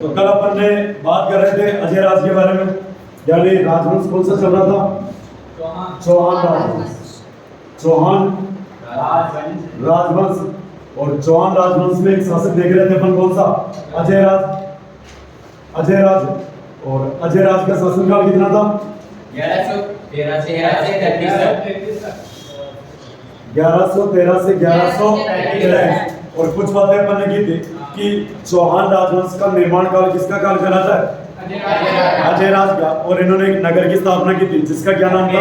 तो कल अपन ने बात कर रहे थे अजय राज के बारे में, यानी राजवंश कौन सा चल रहा था? चौहान राजवंश। चौहान राजवंश। और चौहान राजवंश में एक शासक देख रहे थे अपन, कौन सा? अजय राज। अजय राज। और अजय राज का शासनकाल कितना था? 1113 से 1133 तक। 1113 से 1133। और कुछ बातें अपन ने की थी कि चौहान राजवंश का निर्माण काल किसका काल कहलाता है? अजय राज का। और इन्होंने एक नगर की स्थापना की थी जिसका क्या नाम था?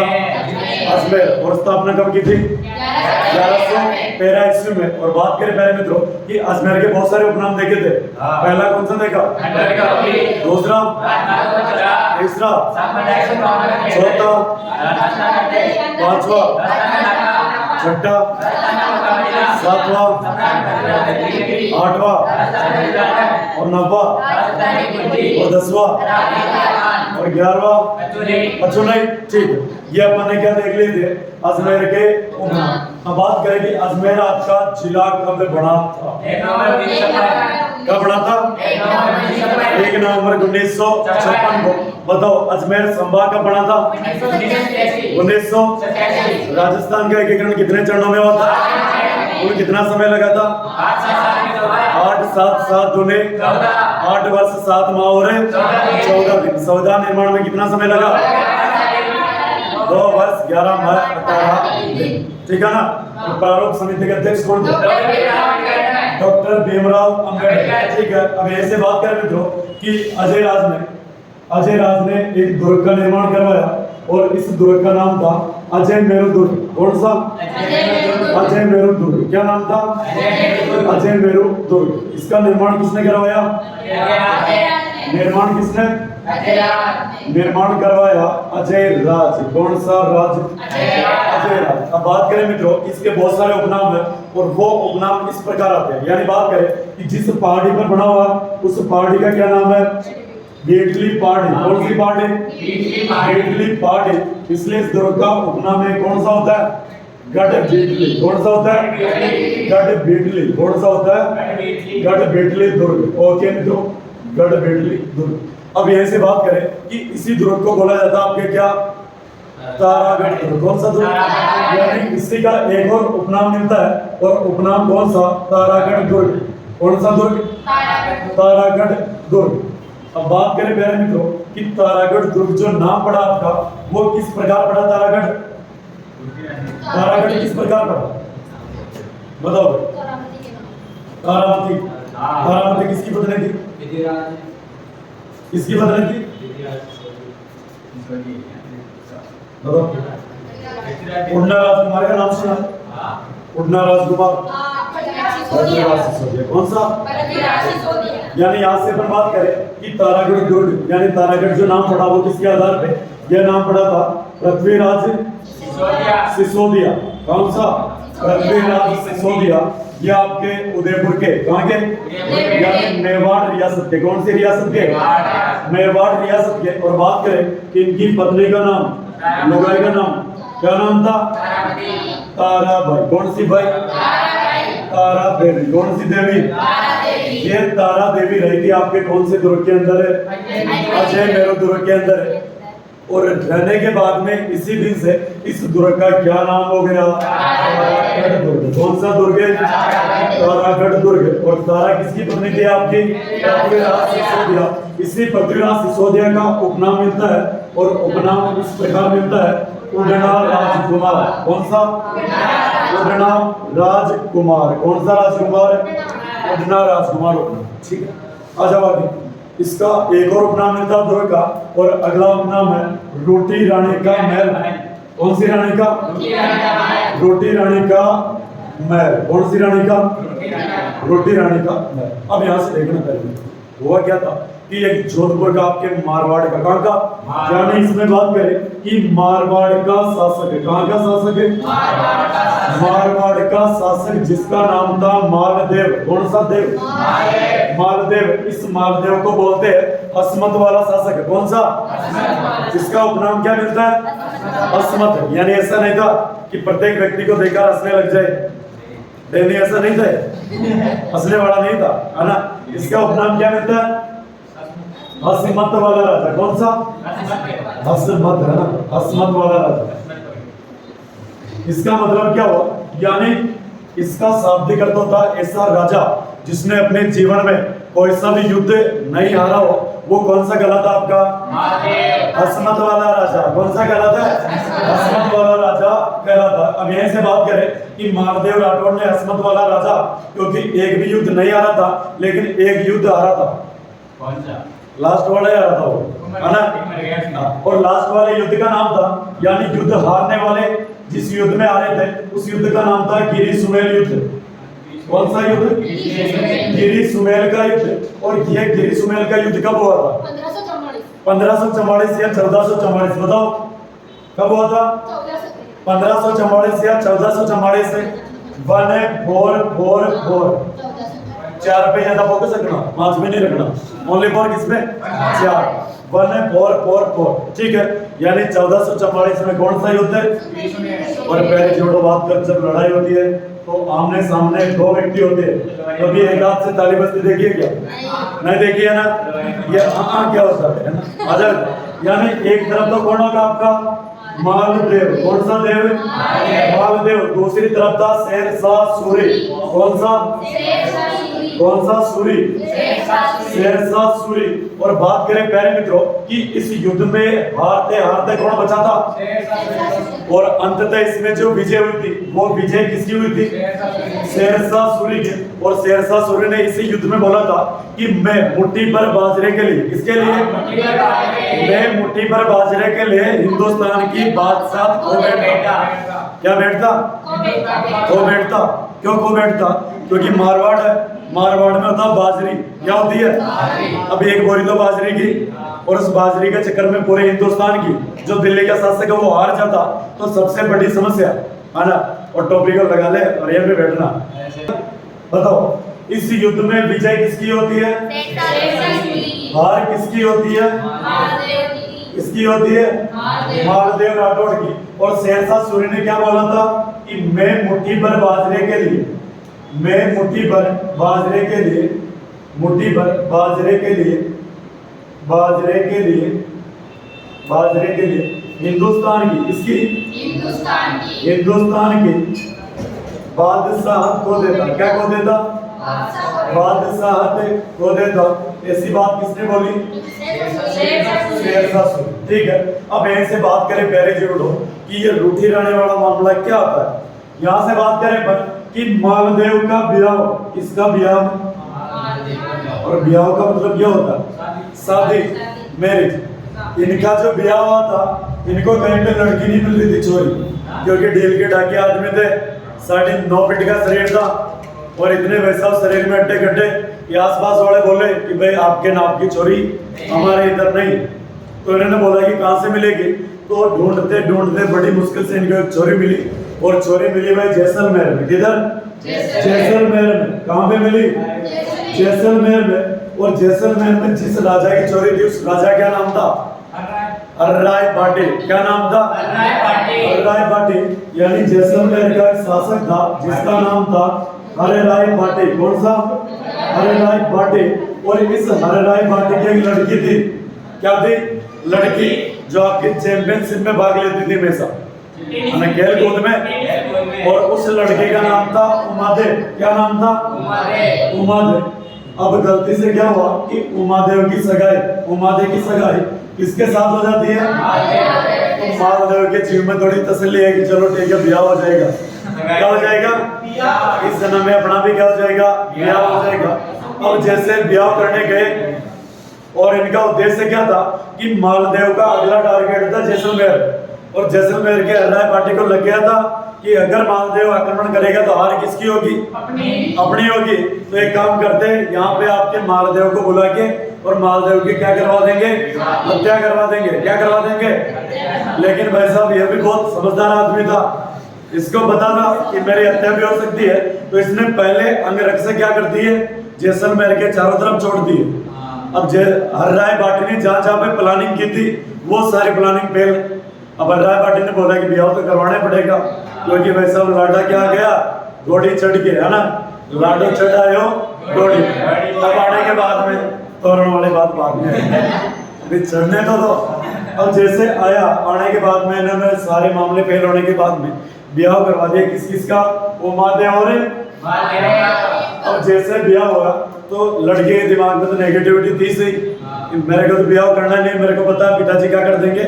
अजमेर। और स्थापना कब की थी? 1113 ईस्वी में। और बात करें पहले मित्रों कि अजमेर के बहुत सारे उपनाम देखे थे। पहला कौन सा देखा? दूसरा, तीसरा, चौथा, पांचवा, छठा, सातवां, आठवां और नौवां और 10वां और 11वां अचुनाई। ठीक, ये अपन ने क्या देख लिए थे? अजमेर के उपनाम। अब बात करें कि अजमेर आपका जिला कब बना था? कब बना था? 1 नवंबर 1956 को। बताओ अजमेर संभाग कब बना था? 1900। राजस्थान का एकीकरण कितने चरणों में हुआ था? कुल कितना समय लगा था? 8 7 7 दूने 8 वर्ष 7 माह और 14 दिन। संविधान निर्माण में कितना समय लगा? 2 वर्ष 11 माह 18 दिन। ठीक है ना? तो प्रारूप समिति के अध्यक्ष कौन थे? डॉक्टर भीमराव अंबेडकर। ठीक है, अब ऐसे बात करें मित्रों कि अजय राज ने एक दुर्ग का निर्माण करवाया और इस दुर्ग का नाम था अजय मेरू दुर्ग। कौन सा? अजय मेरू दुर्ग। क्या नाम था? अजय मेरू दुर्ग। इसका निर्माण किसने करवाया? निर्माण किसने? निर्माण करवाया अजय राज। कौन सा राज? अजय राज। अब बात करें मित्रों, इसके बहुत सारे उपनाम है और वो उपनाम इस प्रकार आते हैं। यानी बात करें कि जिस पहाड़ी पर बना हुआ उस पहाड़ी का क्या नाम है? बेटली पहाड़ी। कौन सी पहाड़ी? बेटली पहाड़ी। इसलिए इस दुर्ग का उपनाम है कौन सा होता है? गढ़ बेटली। कौन सा होता है? गढ़ बेटली। कौन सा होता है? गढ़ बेटली दुर्ग। ओके मित्रों, गढ़ बेटली दुर्ग। अब यहीं से बात करें कि इसी दुर्ग को बोला जाता है आपके क्या? तारागढ़ दुर्ग। कौन सा दुर्ग? यानी इसी का एक और उपनाम मिलता है और उपनाम कौन सा? तारागढ़ दुर्ग। कौन सा दुर्ग? तारागढ़ दुर्ग। अब बात करें प्यारे मित्रों कि तारागढ़ दुर्ग जो नाम पड़ा आपका वो किस प्रकार पड़ा? तारागढ़ किस प्रकार पड़ा? बताओ। तारामती। तारामती किसकी पत्नी थी? किसकी पत्नी थी? बताओ। उड़ना राजकुमार का नाम सुना? उड़ना राजकुमार। कौन सा? यानी यहाँ से अपन बात करें कि तारागढ़ दुर्ग यानी तारागढ़ जो नाम पड़ा वो किसके आधार पे? यह नाम पड़ा था पृथ्वीराज सिसोदिया। कौन सा? पृथ्वीराज सिसोदिया। ये आपके उदयपुर के कहाँ के? यानी मेवाड़ रियासत के। कौन सी रियासत के? मेवाड़ रियासत के। और बात करें कि इनकी पत्नी का नाम, लुगाई का नाम क्या नाम था? ताराबाई। कौन सी भाई? तारा देवी। कौन सी देवी? ये तारा देवी रही थी आपके कौन से दुर्ग के अंदर है? अजय मेरू दुर्ग के अंदर है। और रहने के बाद में इसी दिन से इस दुर्ग का क्या नाम हो गया? तारागढ़ दुर्ग। कौन सा दुर्ग है? तारागढ़ दुर्ग। और तारा किसकी पत्नी थी आपकी? पृथ्वीराज सिसोदिया। इसी पृथ्वीराज सिसोदिया का उपनाम मिलता है और उपनाम इस प्रकार मिलता है उड़ना राजकुमार। कौन सा? उड़ना राजकुमार। कौन सा राजकुमार? उड़ना राजकुमार उपनाम। ठीक है, आ जाओ आगे। इसका एक और उपनाम मिलता है दुर्ग का और अगला उपनाम है रोटी रानी का महल। कौन सी रानी का? रोटी रानी का महल। कौन सी रानी का? रोटी रानी का महल। अब यहाँ से देखना पड़ेगा हुआ क्या था कि एक जोधपुर का आपके मारवाड़ का कहाँ का? यानी इसमें बात करें कि मारवाड़ का शासक है। कहाँ का शासक है? मारवाड़ का शासक जिसका नाम था मालदेव। कौन सा देव? मालदेव। इस मालदेव को बोलते हैं हसमत वाला शासक। कौन सा? जिसका उपनाम क्या मिलता है? हसमत। यानी ऐसा नहीं था कि प्रत्येक व्यक्ति को देखकर हंसने लग जाए, नहीं ऐसा नहीं था, हंसने वाला नहीं था, है ना। इसका उपनाम क्या मिलता है? हसमत वाला राजा। कौन सा? हसमत है ना, हसमत वाला राजा। इसका मतलब क्या हुआ? यानी इसका शाब्दिक अर्थ होता है ऐसा राजा जिसने अपने जीवन में कोई सा भी युद्ध नहीं हारा हो। वो कौन सा गला था आपका? हसमत वाला राजा। कौन सा गला था? हसमत वाला राजा कहला था। अब यहीं से बात करें कि महादेव राठौड़ ने हसमत वाला राजा, क्योंकि एक भी युद्ध नहीं हारा था लेकिन एक युद्ध हारा था। कौन सा? लास्ट वाला ही हारा था वो, है ना? और लास्ट वाले युद्ध का नाम था, यानी युद्ध हारने वाले जिस युद्ध में हारे थे उस युद्ध का नाम था गिरी सुमेल युद्ध। कौन सा युद्ध? गिरी सुमेल का युद्ध। और ये गिरी सुमेल का युद्ध कब हुआ था? 1544 या 1444। बताओ कब हुआ था? 1544 या 1444 से 1444। 4 पे ज्यादा फोकस रखना, 5 में नहीं रखना। ओनली फॉर किसमें? 4। 1444। ठीक है, यानी 1444 में कौन सा युद्ध है? और पहले जोड़ो बात कर, जब लड़ाई होती है तो आमने सामने दो व्यक्ति होते हैं, कभी एक हाथ से ताली बजती देखिए क्या? नहीं देखी है ना? ये क्या होता है ना? आजाद। यानी एक तरफ तो कौन होगा आपका? मालदेव। कौन सा देव? मालदेव। दूसरी तरफ था शेरशाह सूरी। कौन सा? कौन सा सूरी? शेरशाह सूरी। और बात करें प्यारे मित्रों कि इस युद्ध में हारते हारते कौन बचा था? और अंततः इसमें जो विजय हुई थी वो विजय किसकी हुई थी? शेरशाह सूरी की। और शेरशाह सूरी ने इसी युद्ध में बोला था कि मैं मुट्ठी भर बाजरे के लिए, किसके लिए? मैं मुट्ठी भर बाजरे के लिए हिंदुस्तान की बादशाह खो बैठता। क्या बैठता? खो बैठता। क्यों खो बैठता? क्योंकि मारवाड़ है, मारवाड़ में होता बाजरी। क्या होती है? अब एक बोरी तो बाजरी की, और उस बाजरी के चक्कर में पूरे हिंदुस्तान की जो दिल्ली का शासक है वो हार जाता तो सबसे बड़ी समस्या है ना। और टोपी को लगा ले और यहीं पे बैठना। बताओ इस युद्ध में विजय किसकी होती है? हार किसकी होती है? किसकी होती है? मालदेव राठौड़ की। और शेरशाह सूरी ने क्या बोला था कि मैं मुट्ठी भर बाजरे के लिए, मैं मुट्ठी भर बाजरे के लिए, मुट्ठी भर बाजरे के लिए, बाजरे के लिए, बाजरे के लिए हिंदुस्तान की, इसकी हिंदुस्तान की बादशाहत को देता। क्या को देता? बादशाहत को देता। ऐसी बात किसने बोली? शेरशाह सूरी। ठीक है, अब यहीं से बात करें प्यारे जोड़ो कि ये रूठी रहने वाला मामला क्या होता है। यहाँ से बात करें पर कि मालदेव का ब्याह, किसका ब्याह? और ब्याह का मतलब क्या होता है? शादी, मैरिज। इनका जो ब्याह हुआ था इनको कहीं पे लड़की नहीं मिल रही थी, छोरी, क्योंकि ढील के ढाके आदमी थे, 9.5 फीट का शरीर था और इतने वैसा शरीर में अड्डे गड्ढे कि आसपास वाले बोले कि भाई आपके नाप की छोरी हमारे इधर नहीं। तो इन्होंने बोला कि कहाँ से मिलेगी? तो ढूंढते ढूंढते बड़ी मुश्किल से इनको एक छोरी मिली, और छोरी मिली भाई जैसलमेर में। किधर? जैसलमेर में। कहाँ पे मिली? जैसलमेर में। और जैसलमेर में जिस राजा की छोरी थी उस राजा क्या नाम था? हर्राय पाटिल। क्या नाम था? हर्राय पाटिल। यानी जैसलमेर का एक शासक था जिसका नाम था हर्राय पाटिल। कौन सा? हर्राय पाटिल। और इस हर्राय पाटिल की एक लड़की थी। क्या थी? लड़की जो आपकी चैंपियनशिप में भाग लेती थी हमेशा, खेल कूद में। और उस लड़के का नाम था उमादेव। क्या नाम था? उमादेव। अब गलती से क्या हुआ कि उमादेव की सगाई, उमादेव की सगाई किसके साथ हो जाती है? तो मालदेव के जीव में थोड़ी तसल्ली है कि चलो ठीक है ब्याह हो जाएगा। क्या हो जाएगा? इस जन्म में अपना भी क्या हो जाएगा? ब्याह हो जाएगा। अब जैसे ब्याह करने गए और इनका उद्देश्य क्या था कि मालदेव का अगला टारगेट था जैसलमेर, और जैसलमेर के हर्राय पार्टी को लग गया था कि अगर मालदेव आक्रमण करेगा तो हार किसकी होगी? अपनी होगी। तो एक काम करते हैं, यहाँ पे आपके मालदेव को बुला के और मालदेव की क्या करवा देंगे? हत्या करवा देंगे। क्या करवा देंगे? लेकिन भाई साहब ये भी बहुत समझदार आदमी था, इसको पता था कि मेरी हत्या भी हो सकती है। तो इसने पहले अंगरक्षक क्या कर दिए? जैसलमेर के चारों तरफ छोड़ दिए। अब हर्राय पार्टी ने जहाँ जहाँ पे प्लानिंग की थी वो सारी प्लानिंग फेल। अब हर्राय पार्टी ने बोला कि ब्याह तो करवाना पड़ेगा, क्योंकि भाई साहब लाडा क्या गया? घोड़ी चढ़ के, है ना? लाडो चढ़ायो घोड़ी। अब आने के बाद में तोरण वाली बात बाद में अभी चढ़ने तो दो। अब जैसे आया, आने के बाद में इन्होंने सारे मामले फेल होने के बाद में ब्याह करवा दिया किस किस का, उमादे और अब जैसे ब्याह हुआ तो लड़के के दिमाग में तो नेगेटिविटी थी सही कि मेरे को तो ब्याह करना नहीं, मेरे को पता है पिताजी क्या कर देंगे,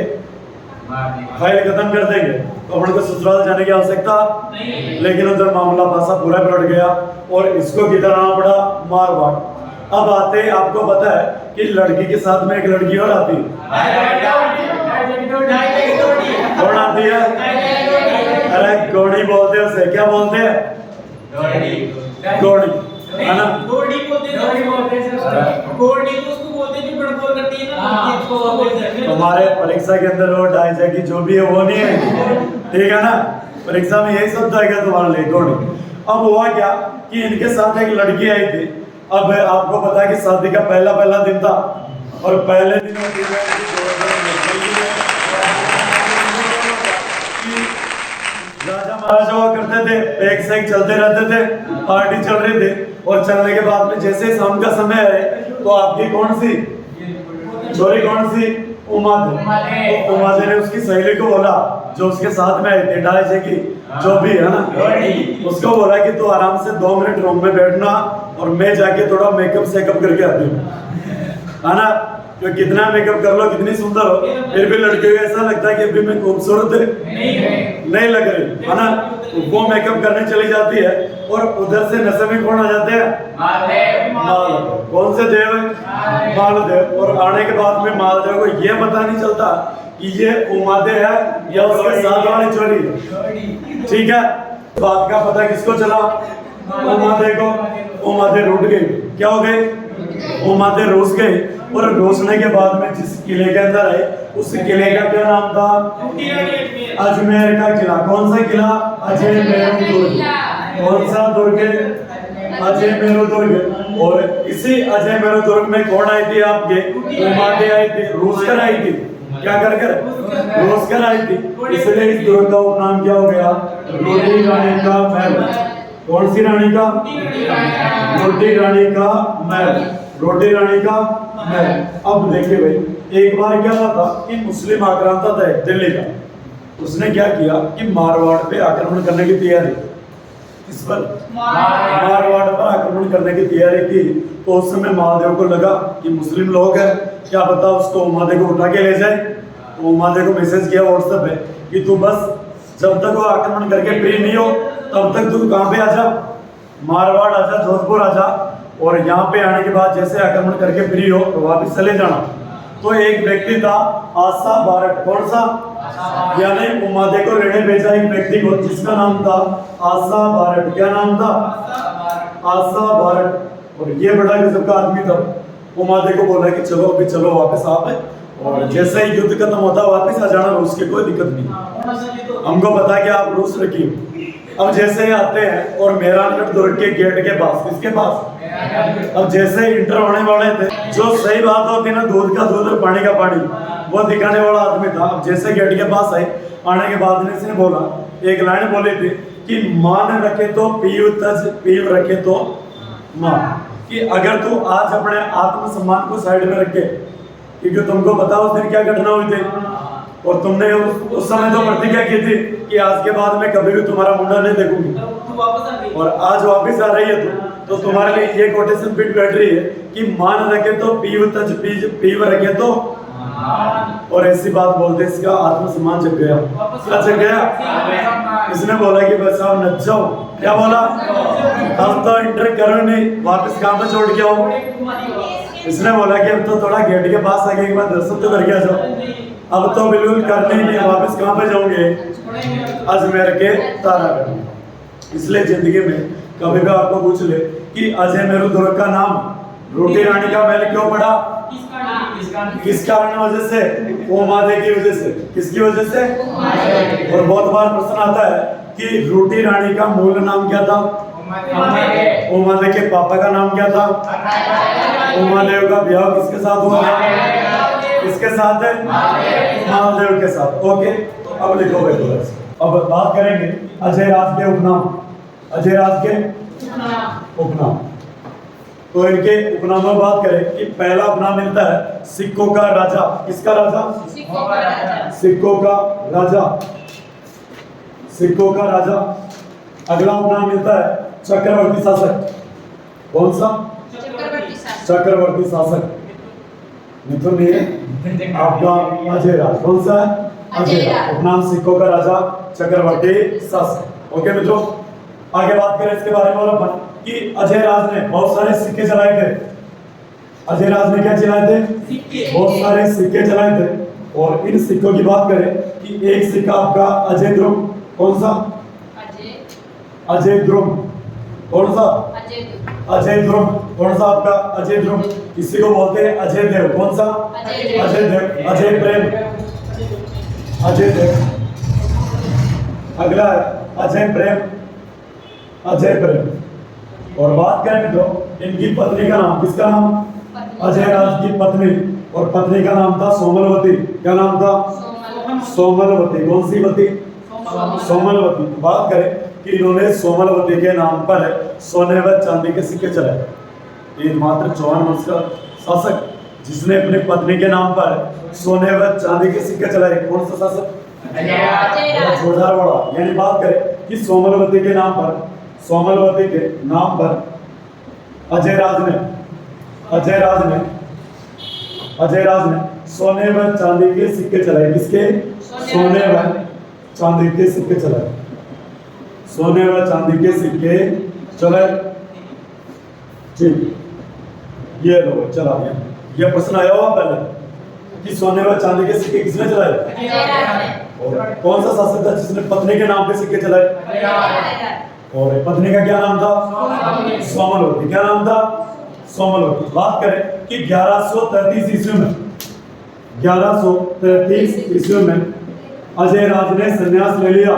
फाइल खत्म कर देंगे, तो उनको ससुराल जाने की आवश्यकता नहीं। लेकिन उधर मामला पासा पूरा पलट गया और इसको किधर आना पड़ा, मारवाड़। अब आते ही आपको पता है कि लड़की के साथ में एक लड़की और आती है, कौन आती है, अरे गोड़ी बोलते हैं उसे, क्या बोलते हैं, गोड़ी है ना, गोड़ी बोलते हैं, गोड़ी तो उसको बोलते हैं जो बड़बड़ करती है ना, हमारे परीक्षा के अंदर वो डाई जाएगी जो भी है वो नहीं है, ठीक है ना, परीक्षा में यही शब्द आएगा तुम्हारे लिए, गोड़ी। अब हुआ क्या कि इनके साथ एक लड़की आई थी। अब आपको पता है कि शादी का पहला दिन था और पहले दिन राजा महाराजा हुआ करते थे, एक से एक चलते रहते थे, पार्टी चल रही थी और चलने के बाद में जैसे शाम का समय है तो आपकी कौन सी छोरी, कौन सी, उमादे। तो उमादे ने उसकी सहेली को बोला जो उसके साथ में आई थी, डाई जे की जो भी है ना, उसको बोला कि तू आराम से 2 मिनट रूम में बैठना और मैं जाके थोड़ा मेकअप सेकअप करके आती हूँ, है ना। तो कितना मेकअप कर लो, कितनी सुंदर हो, फिर भी लड़के को ऐसा लगता है कि अभी मैं खूबसूरत नहीं लग रही, है ना। वो मेकअप करने चली जाती है और उधर से नशे में कौन आ जाते हैं, मालदेव। कौन से देव है, मालदेव। और आने के बाद में मालदेव को ये पता नहीं चलता कि ये उमादे है या उसके साथ वाली चोरी है, ठीक है। बात का पता किसको चला, उमादे को। उमादे रूठ गई, क्या हो गई, उमादे रूस गई। और रोसने के बाद में जिस किले के अंदर आए उस किले का क्या नाम था, अजमेर का किला। कौन सा किला, अजमेर दुर्ग। कौन सा दुर्ग, अजमेर दुर्ग। और इसी अजमेर दुर्ग में कौन आई थी, आपके उमादे आई थी, रूस कर आई थी, क्या कर रोज कर आई थी। इसलिए इस दुर्ग का उपनाम क्या हो गया, रोटी रानी का महल। कौन सी रानी का, रोटी रानी का महल, रोटी रानी का महल। अब देखिए भाई, एक बार क्या हुआ था कि मुस्लिम आक्रांता था दिल्ली का, उसने क्या किया कि मारवाड़ पे आक्रमण करने की तैयारी, इस पर मारवाड़ पर आक्रमण करने की तैयारी की। तो उस समय महादेव को लगा कि मुस्लिम लोग हैं, क्या पता उसको उमादे को उठा के ले जाए। तो उमादे को मैसेज किया व्हाट्सएप पे कि तू बस जब तक वो आक्रमण करके फ्री नहीं हो तब तक तू कहाँ पे आजा, मारवाड़ आजा, जोधपुर आजा, और यहाँ पे आने के बाद जैसे आक्रमण करके फ्री हो तो वापस चले जाना। तो एक व्यक्ति था आशा बारट, कौन सा, यानी उमादे को लेने भेजा एक व्यक्ति को जिसका नाम था आशा बारट। क्या नाम था, आशा बारट। और ये बड़ा गजब का आदमी था। उमादे को बोला कि चलो अभी चलो वापस आप, और जैसे ही युद्ध खत्म होता वापस आ जाना रूस की, कोई दिक्कत नहीं, हमको पता है कि आप रूस रखिए। अब जैसे ही आते हैं और मेहरानगढ़ दुर्ग के गेट के पास, किसके पास, अब जैसे ही इंटर होने वाले थे, जो सही बात होती ना, दूध का दूध और पानी का पानी, वो दिखाने वाला आदमी था। अब जैसे गेट के पास आए, आने के बाद में इसने बोला, एक लाइन बोली थी कि मान रखे तो पीव तज, पीव रखे तो मान, कि अगर तू आज अपने आत्मसम्मान को साइड में रखे, क्योंकि तुमको पता उस दिन क्या घटना हुई थी, और तुमने उस समय तो प्रतिज्ञा की थी कि आज के बाद मैं कभी भी तुम्हारा मुंडा नहीं देखूंगी, और आज वापस आ रही है तो तुम्हारे लिए ये कोटेशन फिट बैठ रही है कि मान रखे तो पीव तज, पीव रखे तो, और ऐसी बात बोलते इसका आत्मसम्मान जग गया। क्या जग गया, इसने बोला कि बस आप नच जाओ। क्या बोला, हम तो इंटर करो नहीं, वापस कहाँ पे छोड़ के आओ। इसने बोला कि अब तो थोड़ा गेट के पास आगे एक बार दर्शन तो करके आ जाओ। अब तो बिल्कुल करने ही नहीं, वापस कहाँ पे जाओगे, अजमेर के तारागढ़। इसलिए जिंदगी में कभी भी आपको पूछ ले कि अजमेर दुर्ग का नाम रोटी रानी का महल क्यों पड़ा, किस कारण वजह से, उमादे की वजह से। किसकी वजह से, और बहुत बार प्रश्न आता है कि रोटी रानी का मूल नाम क्या था, उमादे के पापा का नाम क्या था, उमादेव का ब्याह किसके साथ हुआ, किसके साथ है, मालदेव के साथ। ओके, अब लिखो भाई। अब बात करेंगे अजय राज के उपनाम, अजय राज के उपनाम। तो इनके उपनामों में बात करें कि पहला उपनाम मिलता है सिक्कों का राजा। किसका राजा? सिक्कों का राजा। सिक्कों का राजा, सिक्कों का राजा। अगला उपनाम मिलता है चक्रवर्ती शासक। कौन सा? चक्रवर्ती शासक। चक्रवर्ती शासक। मिथुन नहीं है आपका अजय राज। कौन सा है? अजय राज। उपनाम सिक्कों का राजा, चक्रवर्ती शासक। ओके मित्रों, आगे बात करें इसके बारे में और अपन कि अजय राज ने बहुत सारे सिक्के चलाए थे। अजय राज ने क्या चलाए थे? सिक्के। बहुत सारे सिक्के चलाए थे। और इन सिक्कों की बात करें कि एक सिक्का आपका अजय ध्रुव। कौन सा? अजय अजय ध्रुव। कौन सा? अजय अजय ध्रुव। कौन सा आपका? अजय ध्रुव। किसी को बोलते हैं अजय देव। कौन सा? अजय देव। अजय देव, अजय प्रेम, अजय देव। अगला है अजय प्रेम, अजय प्रेम। और बात करें मित्रों इनकी पत्नी का नाम, किसका नाम? अजय राज की पत्नी, और पत्नी का नाम था सोमलवती। क्या नाम था? सोमलवती। कौन सी वती? सोमलवती। बात करें कि इन्होंने सोमलवती के नाम पर सोने व चांदी के सिक्के चलाए। एकमात्र 54 वर्ष का शासक जिसने अपनी पत्नी के नाम पर सोने व चांदी के सिक्के चलाए। कौन सा शासक? अजय राज। जोरदार बड़ा। यानी बात करें कि सोमलवती के नाम पर, सोमलवती के नाम पर अजय राज ने सोने व चांदी के सिक्के चलाए। किसके? सोने व चांदी के सिक्के चलाए। सोने व चांदी के सिक्के चलाए। ठीक, ये लो चला गया। ये प्रश्न आया हुआ पहले कि सोने व चांदी के सिक्के किसने चलाए? अजय राज ने। और कौन सा शासक था जिसने पत्नी के नाम पे सिक्के चलाए? अजय राज। और पत्नी का क्या नाम था? सोमलवती। क्या नाम था? सोमलवती। बात करें कि 1133 ईस्वी में, 1133 ईस्वी में अजय राज ने संन्यास ले लिया।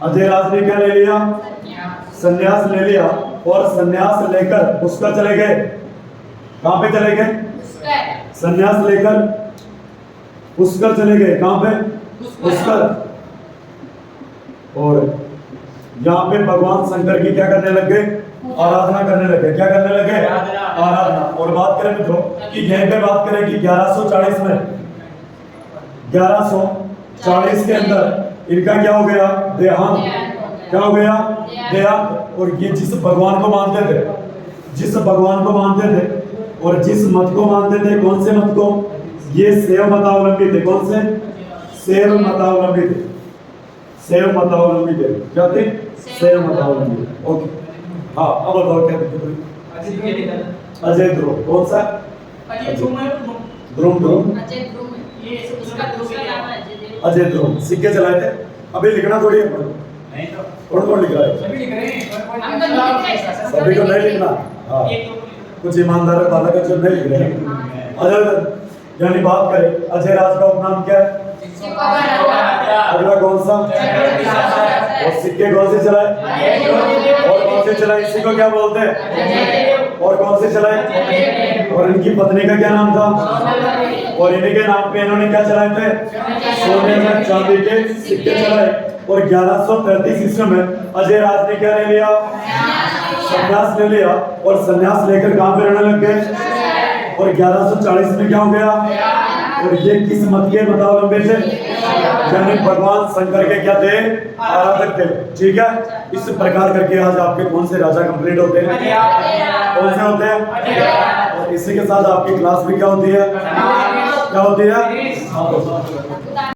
अजय राज ने क्या ले लिया? संन्यास ले लिया। और संन्यास लेकर पुष्कर चले गए। कहां पे चले गए? संन्यास लेकर पुष्कर चले गए। कहां पे? पुष्कर। और यहाँ पे भगवान शंकर की क्या करने लग गए? आराधना करने लगे। क्या करने लगे? आराधना। और बात करें मित्रों कि यहीं पे बात करें कि 1140 में, 1140 के अंदर इनका क्या हो गया? देहांत। क्या हो गया? देहांत। और ये जिस भगवान को मानते थे, जिस भगवान को मानते थे और जिस मत को मानते थे, कौन से मत को? ये शैव मतावलंबी थे। कौन से? शैव मतावलंबी थे। शैव मतावलंबी थे। क्या थे? शैव मतावलंबी। ओके, हाँ अब बताओ क्या थे? अजय ध्रुव। कौन सा? ध्रुव। ध्रुव। अजय ध्रुव है। ये इसका दूसरा नाम है अजय देव। अजय ध्रुव। सिक्के चलाए थे। अभी लिखना थोड़ी है, कौन कौन लिख रहा है? सभी लिख रहे हैं। हम तो लिख रहे हैं। सभी को नहीं लिखना। हाँ, कुछ ईमानदार वाला का जो नहीं लिख रहे हैं। अजय यानी बात करें अजय राज का उपनाम क्या है? सिक्कों का राजा। अगला कौन सा? चक्रवर्ती शासक। और सिक्के कौन से चलाए? अजय देव। और कौन से चलाए? इसी को क्या बोलते हैं? अजय देव। और कौन से चलाए? अजय देव। और इनकी पत्नी का क्या नाम था? सोमलवती। और इन्हीं के नाम पे इन्होंने क्या चलाए थे? सोने में चांदी के सिक्के चलाए। और 1133 ईस्वी में अजय राज ने क्या ले लिया? संन्यास ले लिया। और संन्यास लेकर कहां पे रहने लग गए? और 1140 में क्या हो गया? और ये किस मत के मतावलंबी थे? यानी भगवान शंकर के क्या थे? आराधक थे। ठीक है, इस प्रकार करके आज आपके कौन से राजा कंप्लीट होते हैं? कौन से होते हैं? और इसी के साथ आपकी क्लास भी क्या होती है? क्या होती है?